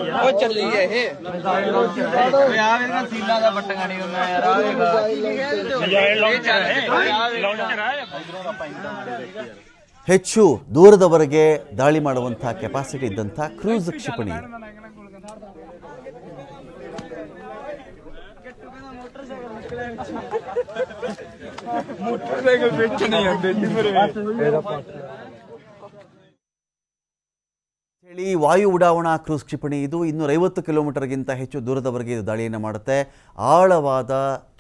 ਉਹ ਚੱਲੀ ਹੈ ਇਹ ਯਾਰ ਇਹਨਾਂ ਸੀਲਾਂ ਦਾ ਬੱਟੀਆਂ ਨਹੀਂ ਹੁੰਦਾ ਯਾਰ ಹೆಚ್ಚು ದೂರದವರೆಗೆ ದಾಳಿ ಮಾಡುವಂಥ ಕೆಪಾಸಿಟಿ ಇದ್ದಂಥ ಕ್ರೂಸ್ ಕ್ಷಿಪಣಿ. ಹೇಳಿ ವಾಯು ಉಡಾವಣಾ ಕ್ರೂಸ್ ಕ್ಷಿಪಣಿ ಇದು 250 ಕಿಲೋಮೀಟರ್ಗಿಂತ ಹೆಚ್ಚು ದೂರದವರೆಗೆ ಇದು ದಾಳಿಯನ್ನು ಮಾಡುತ್ತೆ. ಆಳವಾದ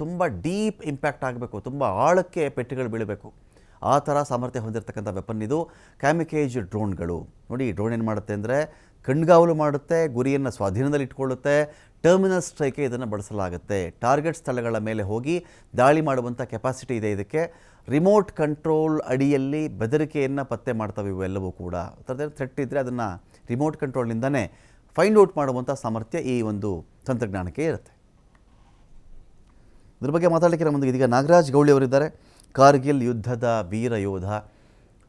ತುಂಬ ಡೀಪ್ ಇಂಪ್ಯಾಕ್ಟ್ ಆಗಬೇಕು, ತುಂಬ ಆಳಕ್ಕೆ ಪೆಟ್ಟುಗಳು ಬೀಳಬೇಕು, ಆ ಥರ ಸಾಮರ್ಥ್ಯ ಹೊಂದಿರತಕ್ಕಂಥ ವೆಪನ್ ಇದು. ಕ್ಯಾಮಿಕೇಜ್ ಡ್ರೋನ್ಗಳು ನೋಡಿ, ಡ್ರೋನ್ ಏನು ಮಾಡುತ್ತೆ ಅಂದರೆ ಕಣ್ಗಾವಲು ಮಾಡುತ್ತೆ, ಗುರಿಯನ್ನು ಸ್ವಾಧೀನದಲ್ಲಿ ಇಟ್ಕೊಳ್ಳುತ್ತೆ, ಟರ್ಮಿನಲ್ ಸ್ಟ್ರೈಕ್ಗೆ ಇದನ್ನು ಬಳಸಲಾಗುತ್ತೆ. ಟಾರ್ಗೆಟ್ ಸ್ಥಳಗಳ ಮೇಲೆ ಹೋಗಿ ದಾಳಿ ಮಾಡುವಂಥ ಕೆಪಾಸಿಟಿ ಇದೆ ಇದಕ್ಕೆ. ರಿಮೋಟ್ ಕಂಟ್ರೋಲ್ ಅಡಿಯಲ್ಲಿ ಬೆದರಿಕೆಯನ್ನು ಪತ್ತೆ ಮಾಡ್ತವೆ ಇವೆಲ್ಲವೂ ಕೂಡ. ಅದರದ್ದು ಥ್ರೆಟ್ ಇದ್ದರೆ ಅದನ್ನು ರಿಮೋಟ್ ಕಂಟ್ರೋಲ್ನಿಂದನೇ ಫೈಂಡ್ ಔಟ್ ಮಾಡುವಂಥ ಸಾಮರ್ಥ್ಯ ಈ ಒಂದು ತಂತ್ರಜ್ಞಾನಕ್ಕೆ ಇರುತ್ತೆ. ಇದ್ರ ಬಗ್ಗೆ ಮಾತಾಡಲಿಕ್ಕೆ ನಮ್ಮ ಮುಂದೆ ಇದೀಗ ನಾಗರಾಜ್ ಗೌಳಿ ಅವರಿದ್ದಾರೆ, ಕಾರ್ಗಿಲ್ ಯುದ್ಧದ ವೀರ ಯೋಧ.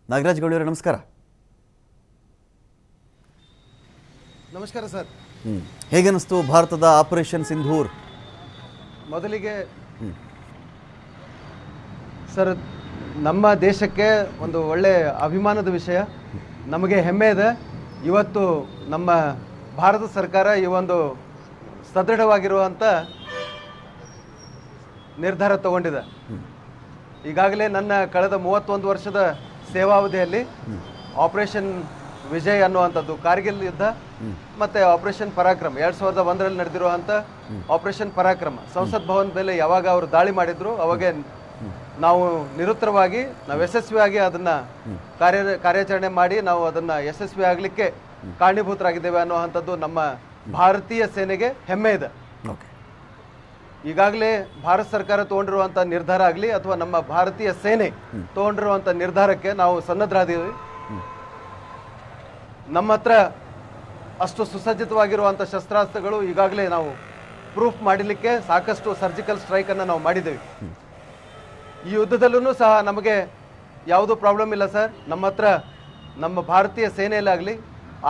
ನಾಗರಾಜ್ ಗೌಳಿ ಅವರೇ ನಮಸ್ಕಾರ. ನಮಸ್ಕಾರ ಸರ್. ಹೇಗನ್ನಿಸ್ತು ಭಾರತದ ಆಪರೇಷನ್ ಸಿಂಧೂರ್? ಮೊದಲಿಗೆ ಸರ್, ನಮ್ಮ ದೇಶಕ್ಕೆ ಒಂದು ಒಳ್ಳೆಯ ಅಭಿಮಾನದ ವಿಷಯ, ನಮಗೆ ಹೆಮ್ಮೆ ಇದೆ. ಇವತ್ತು ನಮ್ಮ ಭಾರತ ಸರ್ಕಾರ ಈ ಒಂದು ಸದೃಢವಾಗಿರುವಂಥ ನಿರ್ಧಾರ ತಗೊಂಡಿದೆ. ಈಗಾಗಲೇ ನನ್ನ ಕಳೆದ 31 ವರ್ಷದ ಸೇವಾವಧಿಯಲ್ಲಿ ಆಪರೇಷನ್ ವಿಜಯ್ ಅನ್ನುವಂಥದ್ದು, ಕಾರ್ಗಿಲ್ ಯುದ್ಧ ಮತ್ತು ಆಪರೇಷನ್ ಪರಾಕ್ರಮ 2001ರಲ್ಲಿ ನಡೆದಿರುವಂಥ ಆಪರೇಷನ್ ಪರಾಕ್ರಮ, ಸಂಸತ್ ಭವನ ಮೇಲೆ ಯಾವಾಗ ಅವರು ದಾಳಿ ಮಾಡಿದ್ರು ಅವಾಗೆ ನಾವು ನಿರುತ್ತರವಾಗಿ ನಾವು ಯಶಸ್ವಿಯಾಗಿ ಅದನ್ನು ಕಾರ್ಯಾಚರಣೆ ಮಾಡಿ ನಾವು ಅದನ್ನು ಯಶಸ್ವಿ ಆಗಲಿಕ್ಕೆ ಕಾರಣೀಭೂತರಾಗಿದ್ದೇವೆ ಅನ್ನುವಂಥದ್ದು ನಮ್ಮ ಭಾರತೀಯ ಸೇನೆಗೆ ಹೆಮ್ಮೆ ಇದೆ. ಈಗಾಗಲೇ ಭಾರತ ಸರ್ಕಾರ ತೊಗೊಂಡಿರುವಂಥ ನಿರ್ಧಾರ ಆಗಲಿ ಅಥವಾ ನಮ್ಮ ಭಾರತೀಯ ಸೇನೆ ತೊಗೊಂಡಿರುವಂಥ ನಿರ್ಧಾರಕ್ಕೆ ನಾವು ಸನ್ನದ್ಧರಾದೀವಿ. ನಮ್ಮ ಹತ್ರ ಅಷ್ಟು ಸುಸಜ್ಜಿತವಾಗಿರುವಂಥ ಶಸ್ತ್ರಾಸ್ತ್ರಗಳು ಈಗಾಗಲೇ ನಾವು ಪ್ರೂಫ್ ಮಾಡಲಿಕ್ಕೆ ಸಾಕಷ್ಟು ಸರ್ಜಿಕಲ್ ಸ್ಟ್ರೈಕನ್ನು ನಾವು ಮಾಡಿದ್ದೇವೆ. ಈ ಯುದ್ಧದಲ್ಲೂ ಸಹ ನಮಗೆ ಯಾವುದೂ ಪ್ರಾಬ್ಲಮ್ ಇಲ್ಲ ಸರ್. ನಮ್ಮ ಹತ್ರ ನಮ್ಮ ಭಾರತೀಯ ಸೇನೆಯಲ್ಲಾಗಲಿ,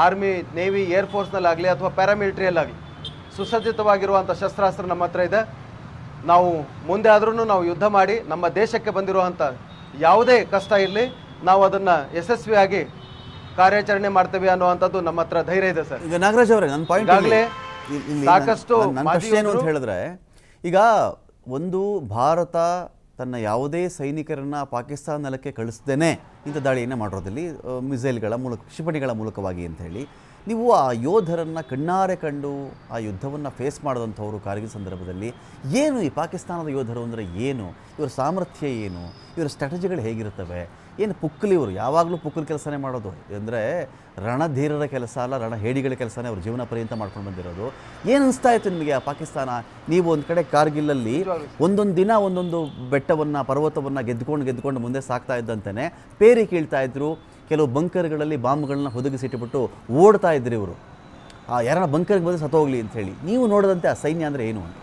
ಆರ್ಮಿ, ನೇವಿ, ಏರ್ಫೋರ್ಸ್ನಲ್ಲಾಗಲಿ ಅಥವಾ ಪ್ಯಾರಾಮಿಲಿಟ್ರಿಯಲ್ಲಾಗಲಿ ಸುಸಜ್ಜಿತವಾಗಿರುವಂಥ ಶಸ್ತ್ರಾಸ್ತ್ರ ನಮ್ಮ ಹತ್ರ ಇದೆ. ನಾವು ಮುಂದೆ ಆದ್ರೂ ನಾವು ಯುದ್ಧ ಮಾಡಿ ನಮ್ಮ ದೇಶಕ್ಕೆ ಬಂದಿರುವಂಥ ಯಾವುದೇ ಕಷ್ಟ ಇರಲಿ ನಾವು ಅದನ್ನು ಯಶಸ್ವಿಯಾಗಿ ಕಾರ್ಯಾಚರಣೆ ಮಾಡ್ತೇವೆ ಅನ್ನುವಂಥದ್ದು ನಮ್ಮ ಹತ್ರ ಧೈರ್ಯ ಇದೆ ಸರ್. ಈಗ ನಾಗರಾಜ್ ಅವರೇ, ನನ್ನ ಪಾಯಿಂಟ್ ಈಗಾಗಲೇ ಸಾಕಷ್ಟು ಏನು ಅಂತ ಹೇಳಿದ್ರೆ, ಈಗ ಒಂದು ಭಾರತ ತನ್ನ ಯಾವುದೇ ಸೈನಿಕರನ್ನು ಪಾಕಿಸ್ತಾನ ನೆಲಕ್ಕೆ ಕಳಿಸ್ದೇನೆ ಇಂಥ ದಾಳಿಯನ್ನು ಮಾಡಿರೋದಲ್ಲಿ ಮಿಸೈಲ್ಗಳ ಮೂಲಕ, ಕ್ಷಿಪಣಿಗಳ ಮೂಲಕವಾಗಿ ಅಂತ ಹೇಳಿ, ನೀವು ಆ ಯೋಧರನ್ನು ಕಣ್ಣಾರೆ ಕಂಡು ಆ ಯುದ್ಧವನ್ನು ಫೇಸ್ ಮಾಡಿದಂಥವ್ರು ಕಾರ್ಗಿಲ್ ಸಂದರ್ಭದಲ್ಲಿ, ಏನು ಈ ಪಾಕಿಸ್ತಾನದ ಯೋಧರು ಅಂದರೆ ಏನು, ಇವರ ಸಾಮರ್ಥ್ಯ ಏನು, ಇವರ ಸ್ಟ್ರಾಟಜಿಗಳು ಹೇಗಿರ್ತವೆ, ಏನು ಪುಕ್ಕಲಿ ಇವರು ಯಾವಾಗಲೂ ಪುಕ್ಕಲ್ ಕೆಲಸನೇ ಮಾಡೋದು ಅಂದರೆ ರಣಧೀರರ ಕೆಲಸ ಅಲ್ಲ, ರಣಹೇಡಿಗಳ ಕೆಲಸನೇ ಅವ್ರ ಜೀವನ ಪರ್ಯಂತ ಮಾಡ್ಕೊಂಡು ಬಂದಿರೋದು. ಏನು ಅನಿಸ್ತಾ ಇತ್ತು ನಿಮಗೆ ಆ ಪಾಕಿಸ್ತಾನ? ನೀವು ಒಂದು ಕಡೆ ಕಾರ್ಗಿಲ್ಲಲ್ಲಿ ಒಂದೊಂದು ದಿನ ಒಂದೊಂದು ಬೆಟ್ಟವನ್ನು, ಪರ್ವತವನ್ನು ಗೆದ್ದುಕೊಂಡು ಮುಂದೆ ಸಾಕ್ತಾ ಇದ್ದಂತೆಯೇ ಪೇರಿ ಕೀಳ್ತಾ ಇದ್ರು. ಕೆಲವು ಬಂಕರ್ಗಳಲ್ಲಿ ಬಾಂಬ್ಗಳನ್ನ ಹುದುಗಿಸಿಟ್ಟುಬಿಟ್ಟು ಓಡ್ತಾ ಇದ್ರಿ ಇವರು, ಯಾರನ್ನ ಬಂಕರ್ಗೆ ಬಂದು ಸತ್ತೋಗ್ಲಿ ಅಂತ ಹೇಳಿ. ನೀವು ನೋಡಿದಂತೆ ಆ ಸೈನ್ಯ ಅಂದರೆ ಏನು ಅಂತ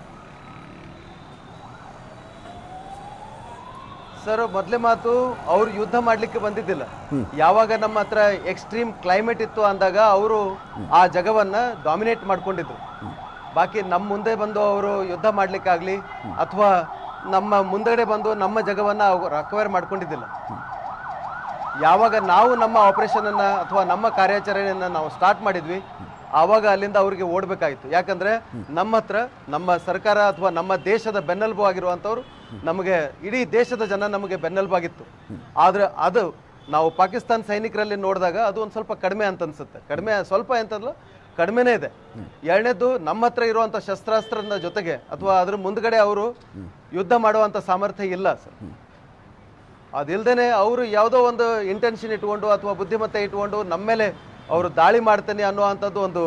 ಸರ್? ಮೊದಲೇ ಮಾತು, ಅವರು ಯುದ್ಧ ಮಾಡಲಿಕ್ಕೆ ಬಂದಿದ್ದಿಲ್ಲ. ಯಾವಾಗ ನಮ್ಮ ಹತ್ರ ಎಕ್ಸ್ಟ್ರೀಮ್ ಕ್ಲೈಮೇಟ್ ಇತ್ತು ಅಂದಾಗ ಅವರು ಆ ಜಗವನ್ನು ಡಾಮಿನೇಟ್ ಮಾಡ್ಕೊಂಡಿದ್ರು. ಬಾಕಿ ನಮ್ಮ ಮುಂದೆ ಬಂದು ಅವರು ಯುದ್ಧ ಮಾಡಲಿಕ್ಕಾಗಲಿ ಅಥವಾ ನಮ್ಮ ಮುಂದಗಡೆ ಬಂದು ನಮ್ಮ ಜಗವನ್ನು ಅಕ್ವೈರ್ ಮಾಡ್ಕೊಂಡಿದ್ದಿಲ್ಲ. ಯಾವಾಗ ನಾವು ನಮ್ಮ ಆಪರೇಷನನ್ನು ಅಥವಾ ನಮ್ಮ ಕಾರ್ಯಾಚರಣೆಯನ್ನು ನಾವು ಸ್ಟಾರ್ಟ್ ಮಾಡಿದ್ವಿ, ಆವಾಗ ಅಲ್ಲಿಂದ ಅವರಿಗೆ ಓಡಬೇಕಾಯಿತು. ಯಾಕಂದರೆ ನಮ್ಮ ಹತ್ರ ನಮ್ಮ ಸರ್ಕಾರ ಅಥವಾ ನಮ್ಮ ದೇಶದ ಬೆನ್ನೆಲುಬು ಆಗಿರುವಂಥವ್ರು, ನಮಗೆ ಇಡೀ ದೇಶದ ಜನ ನಮಗೆ ಬೆನ್ನೆಲುಬಾಗಿತ್ತು. ಆದರೆ ಅದು ನಾವು ಪಾಕಿಸ್ತಾನ ಸೈನಿಕರಲ್ಲಿ ನೋಡಿದಾಗ ಅದು ಒಂದು ಸ್ವಲ್ಪ ಕಡಿಮೆ ಅಂತ ಅನ್ಸುತ್ತೆ. ಕಡಿಮೆ ಸ್ವಲ್ಪ ಅಂತಂದ್ರೆ ಕಡಿಮೆನೇ ಇದೆ. ಎರಡನೇದು, ನಮ್ಮ ಹತ್ರ ಇರುವಂಥ ಶಸ್ತ್ರಾಸ್ತ್ರದ ಜೊತೆಗೆ ಅಥವಾ ಅದ್ರ ಮುಂದ್ಗಡೆ ಅವರು ಯುದ್ಧ ಮಾಡುವಂಥ ಸಾಮರ್ಥ್ಯ ಇಲ್ಲ ಸರ್. ಅದಿಲ್ಲದೇ ಅವರು ಯಾವುದೋ ಒಂದು ಇಂಟೆನ್ಷನ್ ಇಟ್ಕೊಂಡು ಅಥವಾ ಬುದ್ಧಿಮತ್ತೆ ಇಟ್ಕೊಂಡು ನಮ್ಮ ಮೇಲೆ ಅವರು ದಾಳಿ ಮಾಡ್ತೇನೆ ಅನ್ನುವಂಥದ್ದು ಒಂದು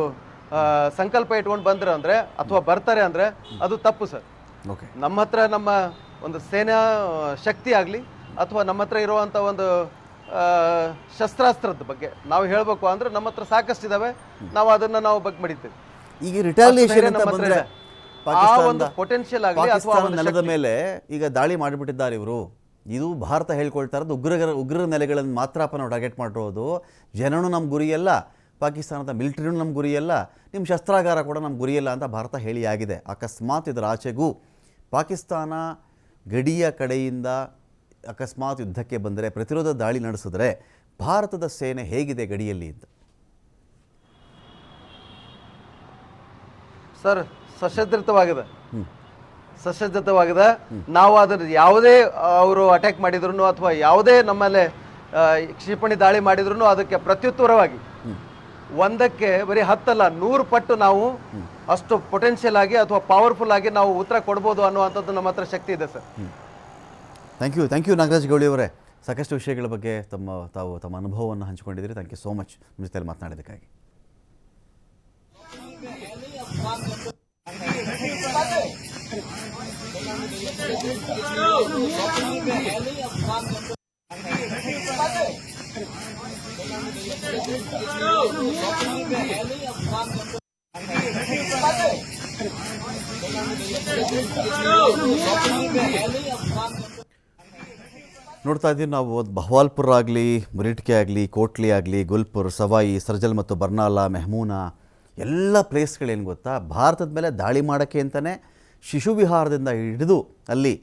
ಸಂಕಲ್ಪ ಇಟ್ಕೊಂಡು ಬಂದ್ರೆ ಅಂದರೆ ಅಥವಾ ಬರ್ತಾರೆ ಅಂದರೆ ಅದು ತಪ್ಪು ಸರ್. ನಮ್ಮ ಹತ್ರ ನಮ್ಮ ಒಂದು ಸೇನಾ ಶಕ್ತಿ ಆಗಲಿ ಅಥವಾ ನಮ್ಮ ಹತ್ರ ಇರುವಂಥ ಒಂದು ಶಸ್ತ್ರಾಸ್ತ್ರದ ಬಗ್ಗೆ ನಾವು ಹೇಳಬೇಕು ಅಂದರೆ ನಮ್ಮ ಹತ್ರ ಸಾಕಷ್ಟು ಇದಾವೆ. ನಾವು ಅದನ್ನು ನಾವು ಬಗ್ಗೆ ಮಾಡಿದ್ದೇವೆ. ಈಗ ರಿಟಾಲಿಯೇಷನ್ ಅಂತ ಬಂದರೆ ಪೊಟೆನ್ಷಿಯಲ್ ಆಗಲಿ ಅಥವಾ ನೆಲದ ಮೇಲೆ ಈಗ ದಾಳಿ ಮಾಡಿಬಿಟ್ಟಿದ್ದಾರೆ ಇವರು. ಇದು ಭಾರತ ಹೇಳ್ಕೊಳ್ತಾ ಇರೋದು ಉಗ್ರರ ನೆಲೆಗಳನ್ನು ಮಾತ್ರಪ್ಪ ನಾವು ಟಾರ್ಗೆಟ್ ಮಾಡಿರೋದು. ಜನನು ನಮ್ಮ ಗುರಿಯಲ್ಲ, ಪಾಕಿಸ್ತಾನದ ಮಿಲಿಟರಿನೂ ನಮ್ಮ ಗುರಿಯಲ್ಲ, ನಿಮ್ಮ ಶಸ್ತ್ರಾಗಾರ ಕೂಡ ನಮ್ಮ ಗುರಿಯಲ್ಲ ಅಂತ ಭಾರತ ಹೇಳಿ ಆಗಿದೆ. ಅಕಸ್ಮಾತ್ ಇದರ ಆಚೆಗೂ ಪಾಕಿಸ್ತಾನ ಗಡಿಯ ಕಡೆಯಿಂದ ಅಕಸ್ಮಾತ್ ಯುದ್ಧಕ್ಕೆ ಬಂದರೆ, ಪ್ರತಿರೋಧ ದಾಳಿ ನಡೆಸಿದ್ರೆ ಭಾರತದ ಸೇನೆ ಹೇಗಿದೆ ಗಡಿಯಲ್ಲಿ ಅಂತ? ಸರ್, ಸಶಸ್ತ್ರಿತವಾಗಿದೆ. ನಾವು ಅದರ ಯಾವುದೇ ಅವರು ಅಟ್ಯಾಕ್ ಮಾಡಿದ್ರು ಅಥವಾ ಯಾವುದೇ ನಮ್ಮಲ್ಲಿ ಕ್ಷಿಪಣಿ ದಾಳಿ ಮಾಡಿದ್ರು ಅದಕ್ಕೆ ಪ್ರತ್ಯುತ್ತರವಾಗಿ ಒಂದಕ್ಕೆ ಬರೀ 10 ಅಲ್ಲ 100 ಪಟ್ಟು ನಾವು ಅಷ್ಟು ಪೊಟೆನ್ಷಿಯಲ್ ಆಗಿ ಅಥವಾ ಪವರ್ಫುಲ್ ಆಗಿ ನಾವು ಉತ್ತರ ಕೊಡ್ಬೋದು ಅನ್ನುವಂಥದ್ದು ನಮ್ಮ ಹತ್ರ ಶಕ್ತಿ ಇದೆ ಸರ್. ಥ್ಯಾಂಕ್ ಯು ನಾಗರಾಜ್ ಗೌಳಿ ಅವರೇ. ಸಾಕಷ್ಟು ವಿಷಯಗಳ ಬಗ್ಗೆ ತಾವು ತಮ್ಮ ಅನುಭವವನ್ನು ಹಂಚಿಕೊಂಡಿದ್ದೀರಿ. ಥ್ಯಾಂಕ್ ಯು ಸೋ ಮಚ್ ನಿಮ್ಮ ಜೊತೆಯಲ್ಲಿ ಮಾತನಾಡೋದಕ್ಕಾಗಿ. ನೋಡ್ತಾ ಇದ್ದೀವಿ ನಾವು ಬಹವಾಲ್ಪುರ ಆಗಲಿ, ಮುರಿಟ್ಕೆ ಆಗಲಿ, ಕೋಟ್ಲಿ ಆಗಲಿ, ಗುಲ್ಪುರ್, ಸವಾಯಿ, ಸರ್ಜಲ್ ಮತ್ತು ಬರ್ನಾಲಾ, ಮೆಹಮೂನಾ ಎಲ್ಲ ಪ್ಲೇಸ್ಗಳೇನು ಗೊತ್ತಾ, ಭಾರತದ ಮೇಲೆ ದಾಳಿ ಮಾಡೋಕ್ಕೆ ಅಂತಲೇ ಶಿಶು ವಿಹಾರದಿಂದ ಹಿಡಿದು ಅಲ್ಲಿ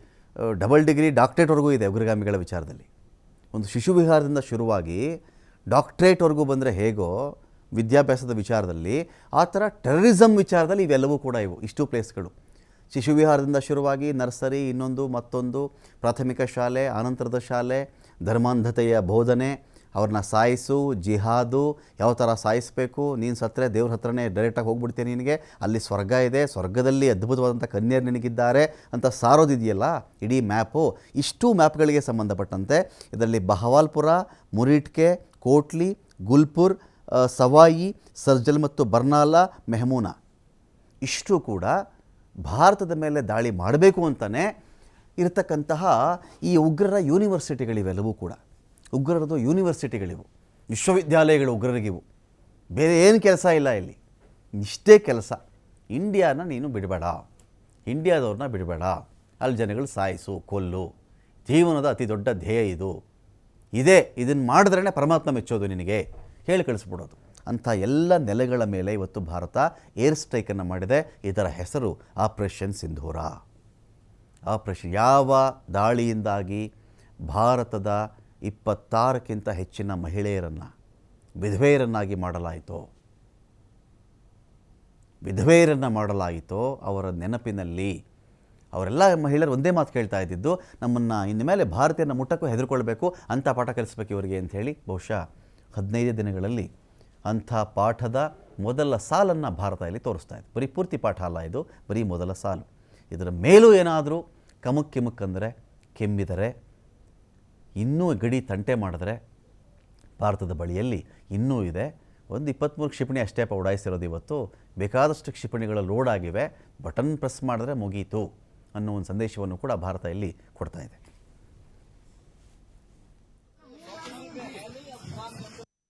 ಡಬಲ್ ಡಿಗ್ರಿ ಡಾಕ್ಟ್ರೇಟ್ವರೆಗೂ ಇದೆ ಉಗ್ರಗಾಮಿಗಳ ವಿಚಾರದಲ್ಲಿ. ಒಂದು ಶಿಶು ವಿಹಾರದಿಂದ ಶುರುವಾಗಿ ಡಾಕ್ಟ್ರೇಟ್ವರೆಗೂ ಬಂದರೆ ಹೇಗೋ ವಿದ್ಯಾಭ್ಯಾಸದ ವಿಚಾರದಲ್ಲಿ, ಆ ಥರ ಟೆರರಿಸಮ್ ವಿಚಾರದಲ್ಲಿ ಇವೆಲ್ಲವೂ ಕೂಡ ಇಷ್ಟು ಪ್ಲೇಸ್ಗಳು. ಶಿಶು ವಿಹಾರದಿಂದ ಶುರುವಾಗಿ ನರ್ಸರಿ, ಇನ್ನೊಂದು ಮತ್ತೊಂದು, ಪ್ರಾಥಮಿಕ ಶಾಲೆ, ಆನಂತರದ ಶಾಲೆ, ಧರ್ಮಾಂಧತೆಯ ಬೋಧನೆ, ಅವ್ರನ್ನ ಸಾಯಿಸು, ಜಿಹಾದು, ಯಾವ ಥರ ಸಾಯಿಸಬೇಕು, ನೀನು ಸತ್ತರೆ ದೇವ್ರ ಹತ್ರನೇ ಡೈರೆಕ್ಟಾಗಿ ಹೋಗ್ಬಿಡ್ತೀನಿ, ನಿನಗೆ ಅಲ್ಲಿ ಸ್ವರ್ಗ ಇದೆ, ಸ್ವರ್ಗದಲ್ಲಿ ಅದ್ಭುತವಾದಂಥ ಕನ್ಯರು ನಿನಗಿದ್ದಾರೆ ಅಂತ ಸಾರೋದಿದೆಯಲ್ಲ ಇಡೀ ಮ್ಯಾಪು. ಇಷ್ಟು ಮ್ಯಾಪ್ಗಳಿಗೆ ಸಂಬಂಧಪಟ್ಟಂತೆ ಇದರಲ್ಲಿ ಬಹವಾಲ್ಪುರ, ಮುರಿಟ್ಕೆ, ಕೋಟ್ಲಿ, ಗುಲ್ಪುರ್, ಸವಾಯಿ, ಸರ್ಜಲ್ ಮತ್ತು ಬರ್ನಾಲಾ, ಮೆಹಮೂನಾ ಇಷ್ಟು ಕೂಡ ಭಾರತದ ಮೇಲೆ ದಾಳಿ ಮಾಡಬೇಕು ಅಂತಲೇ ಇರತಕ್ಕಂತಹ ಈ ಉಗ್ರರ ಯೂನಿವರ್ಸಿಟಿಗಳಿವೆಲ್ಲವೂ ಕೂಡ. ಉಗ್ರರದು ಯೂನಿವರ್ಸಿಟಿಗಳಿವು, ವಿಶ್ವವಿದ್ಯಾಲಯಗಳು ಉಗ್ರರಿಗಿವು. ಬೇರೆ ಏನು ಕೆಲಸ ಇಲ್ಲ ಇಲ್ಲಿ, ಇಷ್ಟೇ ಕೆಲಸ. ಇಂಡಿಯಾನ ನೀನು ಬಿಡಬೇಡ, ಇಂಡಿಯಾದವ್ರನ್ನ ಬಿಡಬೇಡ, ಅಲ್ಲಿ ಜನಗಳು ಸಾಯಿಸು, ಕೊಲ್ಲು, ಜೀವನದ ಅತಿ ದೊಡ್ಡ ಧ್ಯೇಯ ಇದನ್ನು ಮಾಡಿದ್ರೇ ಪರಮಾತ್ಮ ಮೆಚ್ಚೋದು ನಿನಗೆ ಹೇಳಿ ಕಳಿಸ್ಬಿಡೋದು ಅಂಥ ಎಲ್ಲ ನೆಲೆಗಳ ಮೇಲೆ ಇವತ್ತು ಭಾರತ ಏರ್ ಸ್ಟ್ರೈಕನ್ನು ಮಾಡಿದೆ. ಇದರ ಹೆಸರು ಆಪರೇಷನ್ ಸಿಂಧೂರ. ಆಪರೇಷನ್ ಯಾವ ದಾಳಿಯಿಂದಾಗಿ ಭಾರತದ 26ಕ್ಕಿಂತ ಹೆಚ್ಚಿನ ಮಹಿಳೆಯರನ್ನು ವಿಧವೆಯರನ್ನಾಗಿ ಮಾಡಲಾಯಿತೋ ಅವರ ನೆನಪಿನಲ್ಲಿ ಅವರೆಲ್ಲ ಮಹಿಳೆಯರು ಒಂದೇ ಮಾತು ಕೇಳ್ತಾ ಇದ್ದಿದ್ದು, ನಮ್ಮನ್ನು ಇನ್ನು ಮೇಲೆ ಭಾರತೀಯನ ಮುಟ್ಟಕ್ಕೂ ಹೆದರ್ಕೊಳ್ಬೇಕು, ಅಂಥ ಪಾಠ ಕಲಿಸ್ಬೇಕು ಇವರಿಗೆ ಅಂಥೇಳಿ. ಬಹುಶಃ 15 ದಿನಗಳಲ್ಲಿ ಅಂಥ ಪಾಠದ ಮೊದಲ ಸಾಲನ್ನು ಭಾರತ ಇಲ್ಲಿ ತೋರಿಸ್ತಾ ಇದೆ. ಬರೀ ಪೂರ್ತಿ ಪಾಠ ಅಲ್ಲ, ಇದು ಬರೀ ಮೊದಲ ಸಾಲು. ಇದರ ಮೇಲೂ ಏನಾದರೂ ಕಿಮುಕ್ಕಂದರೆ, ಕೆಮ್ಮಿದರೆ, ಇನ್ನೂ ಗಡಿ ತಂಟೆ ಮಾಡಿದ್ರೆ ಭಾರತದ ಬಳಿಯಲ್ಲಿ ಇನ್ನೂ ಇದೆ. ಒಂದು 23 ಕ್ಷಿಪಣಿ ಅಷ್ಟೇ ಉಡಾಯಿಸಿರೋದು ಇವತ್ತು. ಬೇಕಾದಷ್ಟು ಕ್ಷಿಪಣಿಗಳ ಲೋಡ್ ಆಗಿವೆ. ಬಟನ್ ಪ್ರೆಸ್ ಮಾಡಿದ್ರೆ ಮುಗೀತು ಅನ್ನೋ ಒಂದು ಸಂದೇಶವನ್ನು ಕೂಡ ಭಾರತ ಇಲ್ಲಿ ಕೊಡ್ತಾ ಇದೆ.